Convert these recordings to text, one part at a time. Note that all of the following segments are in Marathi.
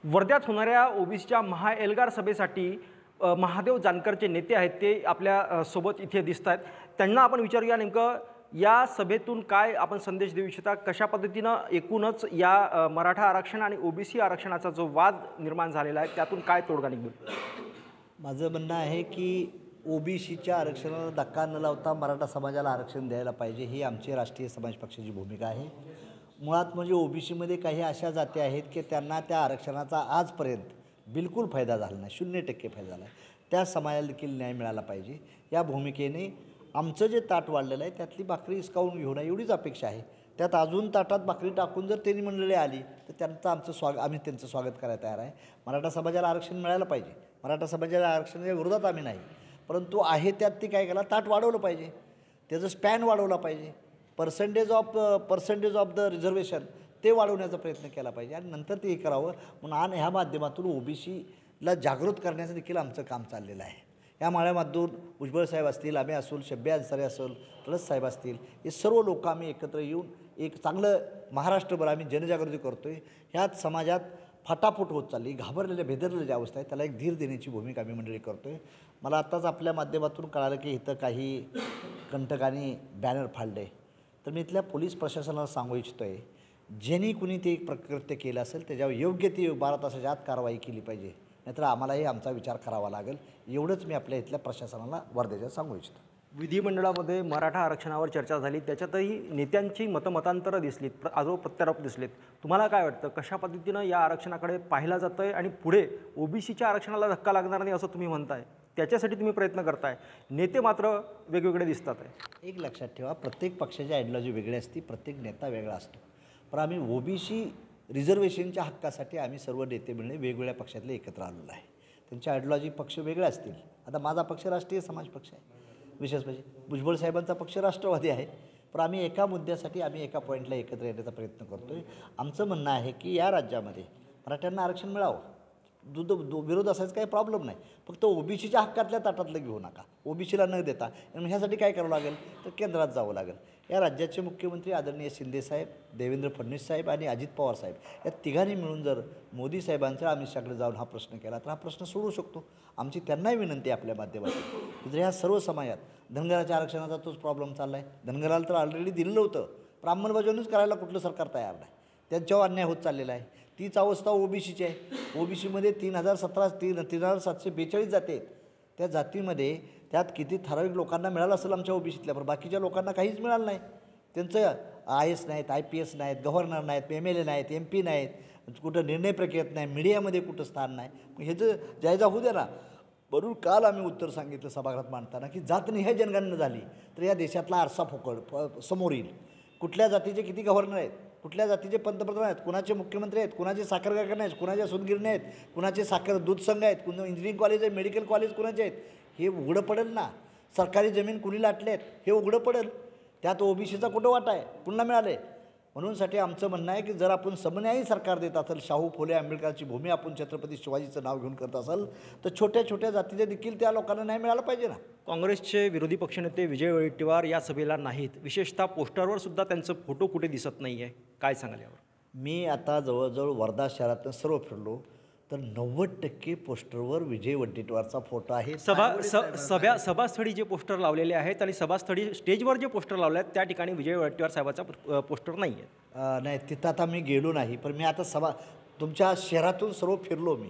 वर्ध्यात होणाऱ्या ओबीसीच्या महाएल्गार सभेसाठी महादेव जानकरचे नेते आहेत ते आपल्या सोबत इथे दिसत आहेत। त्यांना आपण विचारूया नेमकं या सभेतून काय आपण संदेश देऊ इच्छिता, कशा पद्धतीनं एकूणच या मराठा आरक्षण आणि ओबीसी आरक्षणाचा जो वाद निर्माण झालेला आहे त्यातून काय तोडगा निघेल। माझं म्हणणं आहे की ओबीसीच्या आरक्षणाला धक्का न लावता मराठा समाजाला आरक्षण द्यायला पाहिजे, ही आमची राष्ट्रीय समाज पक्षाची भूमिका आहे। मुळात म्हणजे ओबीसीमध्ये काही अशा जाती आहेत की त्यांना त्या आरक्षणाचा आजपर्यंत बिलकुल फायदा झाला नाही, 0% फायदा झाला आहे। त्या समाजाला देखील न्याय मिळाला पाहिजे या भूमिकेने आमचं जे ताट वाढलेलं आहे त्यातली भाकरी हिसकावून घेऊ नये एवढीच अपेक्षा आहे। त्यात अजून ताटात भाकरी टाकून जर त्यांनी मंडळी आली तर त्यांचं आम्ही त्यांचं स्वागत करायला तयार आहे। मराठा समाजाला आरक्षण मिळायला पाहिजे, मराठा समाजाला आरक्षणाच्या विरोधात आम्ही नाही, परंतु आहे त्यात ती काय केला ताट वाढवलं पाहिजे, त्याचं स्पॅन वाढवला पाहिजे, पर्सेंटेज ऑफ द रिझर्वेशन ते वाढवण्याचा प्रयत्न केला पाहिजे आणि नंतर ते करावं म्हणून आणि ह्या माध्यमातून ओबीसीला जागृत करण्याचं देखील आमचं काम चाललेलं आहे। या माध्यमातून भुजबळ साहेब असतील, आम्ही असू, शब्बे अन्सारी असेल, तळस साहेब असतील, हे सर्व लोक आम्ही एकत्र येऊन एक चांगलं महाराष्ट्रभर आम्ही जनजागृती करतो आहे। ह्यात समाजात फाटाफूट होत चालली, घाबरलेल्या भेदरलेल्या अवस्था आहे, त्याला एक धीर देण्याची भूमिका आम्ही मंडळी करतो आहे। मला आत्ताच आपल्या माध्यमातून कळालं की इथं काही कंटकांनी बॅनर फाडले, तर मी इथल्या पोलीस प्रशासनाला सांगू इच्छितो आहे ज्यांनी कुणी ते एक प्रकृत्य केलं असेल त्याच्यावर योग्य ती 12 तासाच्या आत कारवाई केली पाहिजे, नाहीतर आम्हालाही आमचा विचार करावा लागेल। एवढंच मी आपल्या इथल्या प्रशासनाला वर्धेच्या सांगू इच्छितो। विधिमंडळामध्ये मराठा आरक्षणावर चर्चा झाली, त्याच्यातही नेत्यांची मतमतांतरं दिसलीत, आरोप प्रत्यारोप दिसलेत। तुम्हाला काय वाटतं कशा पद्धतीनं या आरक्षणाकडे पाहिलं जातं आहे आणि पुढे ओबीसीच्या आरक्षणाला धक्का लागणार नाही असं तुम्ही म्हणताय, त्याच्यासाठी तुम्ही प्रयत्न करताय, नेते मात्र वेगवेगळे दिसतात आहे। एक लक्षात ठेवा, प्रत्येक पक्षाची आयडिओलॉजी वेगळी असते, प्रत्येक नेता वेगळा असतो, पण आम्ही ओबीसी रिझर्वेशनच्या हक्कासाठी आम्ही सर्व नेते मिळणे वेगवेगळ्या पक्षातले एकत्र आलेलो आहे। त्यांची आयडिओलॉजी पक्ष वेगळे असतील, आता माझा पक्ष राष्ट्रीय समाज पक्ष आहे, विशेष म्हणजे भुजबळ साहेबांचा पक्ष राष्ट्रवादी आहे, पण आम्ही एका मुद्द्यासाठी आम्ही एका पॉईंटला एकत्र येण्याचा प्रयत्न करतो आहे। आमचं म्हणणं आहे की या राज्यामध्ये मराठ्यांना आरक्षण मिळावं, विरोध असायचा काही प्रॉब्लेम नाही, फक्त ओबीसीच्या हक्कातल्या ताटातलं घेऊ नका, ओबीसीला न देता। ह्यासाठी काय करावं लागेल तर केंद्रात जावं लागेल। या राज्याचे मुख्यमंत्री आदरणीय शिंदेसाहेब, देवेंद्र फडणवीस साहेब आणि अजित पवार साहेब या तिघांनी मिळून जर मोदी साहेबांच्या अमित शहाकडे जाऊन हा प्रश्न केला तर हा प्रश्न सोडवू शकतो। आमची त्यांनाही विनंती आहे आपल्या माध्यमातून, जर ह्या सर्व समाजात धनगराच्या आरक्षणाचा तोच प्रॉब्लेम चालला आहे, धनगराला तर ऑलरेडी दिलेलं होतं, पण अंमलबजावणीच करायला कुठलं सरकार तयार नाही, त्यांच्यावर अन्याय होत चाललेला आहे। तीच अवस्था ओबीसीची आहे। ओबीसीमध्ये 3742 जाती आहेत, त्या जातीमध्ये त्यात किती ठराविक लोकांना मिळालं असेल आमच्या ओबीसीतल्या, पण बाकीच्या लोकांना काहीच मिळालं नाही। त्यांचं IAS नाहीत, IPS नाहीत, गव्हर्नर नाहीत, MLA नाहीत, MP नाहीत, कुठं निर्णय प्रक्रियेत नाही, मीडियामध्ये कुठं स्थान नाही। मग हे जर जायजा होऊ द्या ना। बरोबर काल आम्ही उत्तर सांगितलं सभागृहात मांडताना की जातनिहाय जनगणना झाली तर या देशातला आरसा फोकड समोर येईल, कुठल्या जातीचे किती गव्हर्नर आहेत, कुठल्या जातीचे पंतप्रधान आहेत, कुणाचे मुख्यमंत्री आहेत, कुणाचे साखर कारखाने आहेत, कुणाच्या सूतगिरण्या आहेत, कुणाचे साखर दूध संघ आहेत, कुणा इंजिनिअरिंग कॉलेज आहे, मेडिकल कॉलेज कुणाचे आहेत, हे उघडं पडेल ना। सरकारी जमीन कुणी लाटले आहेत हे उघडं पडेल, त्यात ओबीसीचा कुठं वाटा आहे, कुणाला मिळाले। म्हणूनसाठी आमचं म्हणणं आहे की जर आपण समन्यायी सरकार देत असेल, शाहू फुले आंबेडकरची भूमी आपण छत्रपती शिवाजीचं नाव घेऊन करत असेल तर छोट्या छोट्या जातीचे देखील त्या लोकांना न्याय मिळाला पाहिजे ना। काँग्रेसचे विरोधी पक्षनेते विजय वडेट्टीवार या सभेला नाहीत, विशेषतः पोस्टरवर सुद्धा त्यांचं फोटो कुठे दिसत नाही आहे, काय सांगाल यावर? मी आता जवळजवळ वर्धा शहरातून सर्व फिरलो तर 90% पोस्टरवर विजय वडेट्टीवारचा फोटो आहे। सभास्थळी जे पोस्टर लावलेले आहेत आणि सभास्थळी स्टेजवर जे पोस्टर लावले आहेत त्या ठिकाणी विजय वडेट्टीवार साहेबाचा पोस्टर नाही आहे। नाही, तिथं आता मी गेलो नाही, पण मी आता तुमच्या शहरातून सर्व फिरलो मी,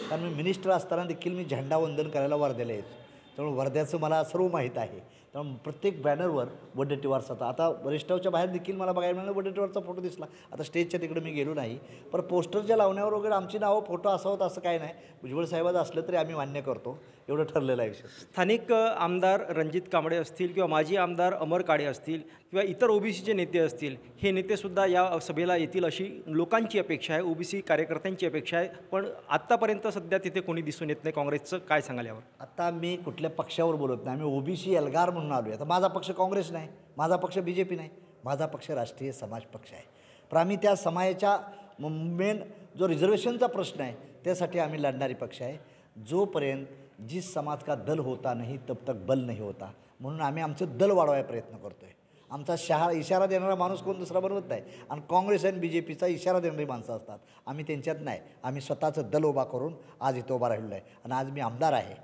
कारण मी मिनिस्टर असताना देखील मी झेंडावंदन करायला वर्ध्याला यायचो, त्यामुळे वर्ध्याचं मला सर्व माहीत आहे। त्यामुळे प्रत्येक बॅनरवर वडेट्टीवारचा आता वरिष्ठाच्या बाहेर देखील मला बघायला मिळालं वडेट्टीवारचा फोटो दिसला। आता स्टेजच्या तिकडे मी गेलो नाही, पण पोस्टरच्या लावण्यावर वगैरे आमची नावं फोटो असावं असं काय नाही, भुजबळ साहेबाचं असलं तरी आम्ही मान्य करतो, एवढं ठरलेलं आहे विषय। स्थानिक आमदार रणजित कांबळे असतील किंवा माजी आमदार अमर काळे असतील किंवा इतर ओबीसीचे नेते असतील, हे नेतेसुद्धा या सभेला येतील अशी लोकांची अपेक्षा आहे, ओबीसी कार्यकर्त्यांची अपेक्षा आहे, पण आत्तापर्यंत सध्या तिथे कोणी दिसून येत नाही। काँग्रेसचं काय सांगाल यावर? आता मी कुठल्या पक्षावर बोलत नाही, आम्ही ओबीसी एल्गार म्हणून आलो आहे। आता माझा पक्ष काँग्रेस नाही, माझा पक्ष BJP नाही, माझा पक्ष राष्ट्रीय समाज पक्ष आहे, पण आम्ही त्या समाजाच्या मेन जो रिझर्वेशनचा प्रश्न आहे त्यासाठी आम्ही लढणारी पक्ष आहे। जोपर्यंत जिस समाज का दल होता नहीं तब तक बल नहीं होता, म्हणून आम्ही आमचं दल वाढवायचा प्रयत्न करतो आहे। आमचा इशारा देणारा माणूस कोण दुसरा बनवत नाही. आणि काँग्रेस आणि BJPचा इशारा देणारी माणसं असतात. आम्ही त्यांच्यात नाही. आम्ही स्वतःचं दल उभा करून आज इथं उभा राहिलेलो आहे. आणि आज मी आमदार आहे.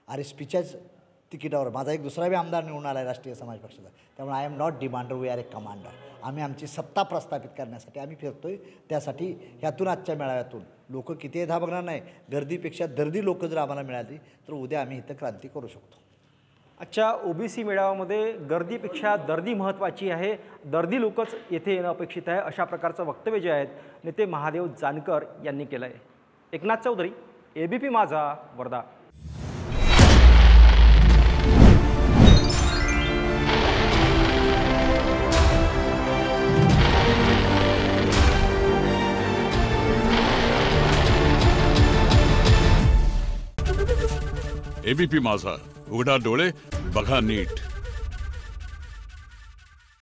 RSPच्याच तिकिटावर माझा एक दुसरा बी आमदार निवडून आला आहे राष्ट्रीय समाज पक्षाचा. त्यामुळे I am not demander, we are a commander. आम्ही आमची सत्ता प्रस्थापित करण्यासाठी आम्ही फिरतोय. त्यासाठी ह्यातून आजच्या मेळाव्यातून लोक किती येत हा बघणार नाही. गर्दीपेक्षा दर्दी लोक जर आम्हाला मिळाली तर उद्या आम्ही इथं क्रांती करू शकतो. आजच्या OBC मेळाव्यामध्ये गर्दीपेक्षा दर्दी महत्त्वाची आहे, दर्दी लोकच येथे येणं अपेक्षित आहे, अशा प्रकारचं वक्तव्य जे आहेत नेते महादेव जानकर यांनी केलं आहे. एकनाथ चौधरी, ABP माझा, वर्धा. ABP माझा, उघडा डोळे बघा नीट.